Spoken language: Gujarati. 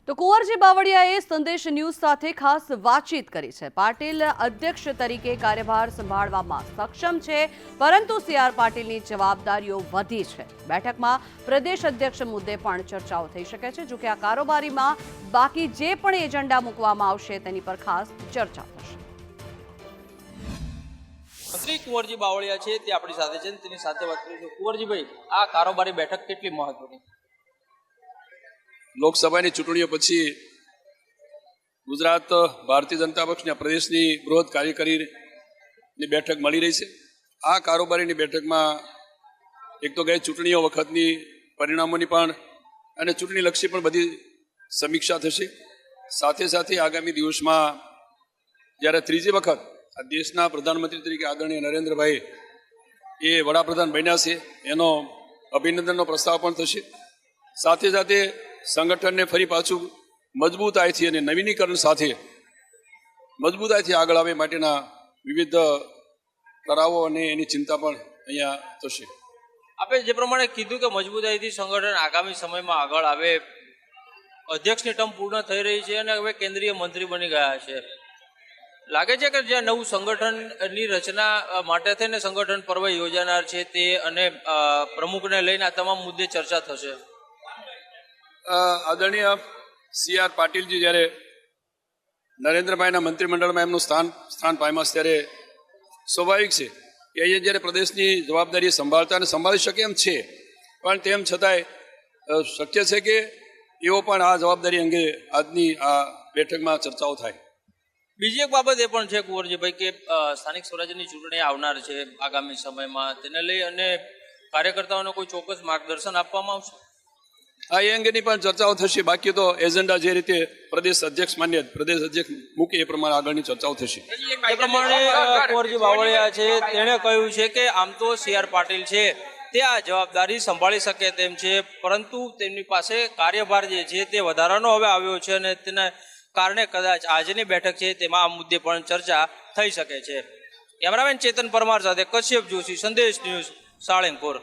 તો કુંવરજી બાવળિયાએ સંદેશ ન્યૂઝ સાથે ખાસ વાતચીત કરી છે। પાટીલ અધ્યક્ષ તરીકે કાર્યભાર સંભાળવામાં સક્ષમ છે, પરંતુ સી.આર. પાટીલની જવાબદારીઓ વધી છે। બેઠકમાં પ્રદેશ અધ્યક્ષ મુદ્દે પણ ચર્ચાઓ થઈ શકે છે। જો કે આ કારોબારીમાં બાકી જે પણ એજન્ડા મૂકવામાં આવશે તેની પર ખાસ ચર્ચા થશે। મંત્રી કુંવરજી બાવળિયા છે તે આપણી સાથે છે, તેની સાથે વાત કરીશું। કુંવરજીભાઈ, આ કારોબારી બેઠક કેટલી મહત્વની? લોકસભાની ચૂંટણીઓ પછી ગુજરાત ભારતીય જનતા પક્ષના પ્રદેશની બૃહદ કાર્યકારીની બેઠક મળી રહી છે। આ કારોબારીની બેઠકમાં એક તો ગઈ ચૂંટણીઓ વખતની પરિણામોની પણ અને ચૂંટણીલક્ષી પણ બધી સમીક્ષા થશે। સાથે સાથે આગામી દિવસમાં જ્યારે ત્રીજી વખત આ દેશના પ્રધાનમંત્રી તરીકે આદરણીય નરેન્દ્રભાઈ એ વડાપ્રધાન બન્યા છે, એનો અભિનંદનનો પ્રસ્તાવ પણ થશે। સાથે સાથે સંગઠનને ફરી પાછું મજબૂતાઈથી અને નવીનીકરણ સાથે મજબૂતાઈથી આગળ આવે માટેના વિવિધ ઠરાવો અને એની ચિંતા પણ અહીંયા થશે। આપણે જે પ્રમાણે કીધું કે મજબૂતાઈથી સંગઠન આગામી સમયમાં આગળ આવે, અધ્યક્ષની ટર્મ પૂર્ણ થઈ રહી છે અને હવે કેન્દ્રીય મંત્રી બની ગયા છે, લાગે છે કે જે નવું સંગઠનની રચના માટે થઈને સંગઠન પર્વ યોજાનાર છે તે અને પ્રમુખને લઈને આ તમામ મુદ્દે ચર્ચા થશે? આદરણીય સી.આર. પાટીલજી જ્યારે નરેન્દ્રભાઈના મંત્રીમંડળમાં એમનું સ્થાન પામ્યા છે ત્યારે સ્વાભાવિક છે કે અહીંયા જ્યારે પ્રદેશની જવાબદારી સંભાળી શકે એમ છે, પણ તેમ છતાંય શક્ય છે કે એઓ પણ આ જવાબદારી અંગે આજની આ બેઠકમાં ચર્ચાઓ થાય। બીજી એક બાબત એ પણ છે કુંવરજીભાઈ કે સ્થાનિક સ્વરાજ્યની ચૂંટણી આવનાર છે આગામી સમયમાં, તેને લઈ અને કાર્યકર્તાઓને કોઈ ચોક્કસ માર્ગદર્શન આપવામાં આવશે? એ અંગેની પણ ચર્ચાઓ થશે। બાકી તો એજન્ડા જે રીતે પ્રદેશ અધ્યક્ષ મૂકે એ પ્રમાણે આગળની ચર્ચાઓ થશે। એ પ્રમાણે કુંવરજી બાવળિયા છે તેણે કહ્યું છે કે આમ તો સી.આર. પાટીલ છે તે આ જવાબદારી સંભાળી શકે તેમ છે, પરંતુ તેમની પાસે કાર્યભાર જે છે તે વધારાનો હવે આવ્યો છે અને તેના કારણે કદાચ આજની બેઠક છે તેમાં આ મુદ્દે પણ ચર્ચા થઈ શકે છે। કેમેરામેન ચેતન પરમાર સાથે કશ્યપ જોશી, સંદેશ ન્યૂઝ, સાળંગપુર।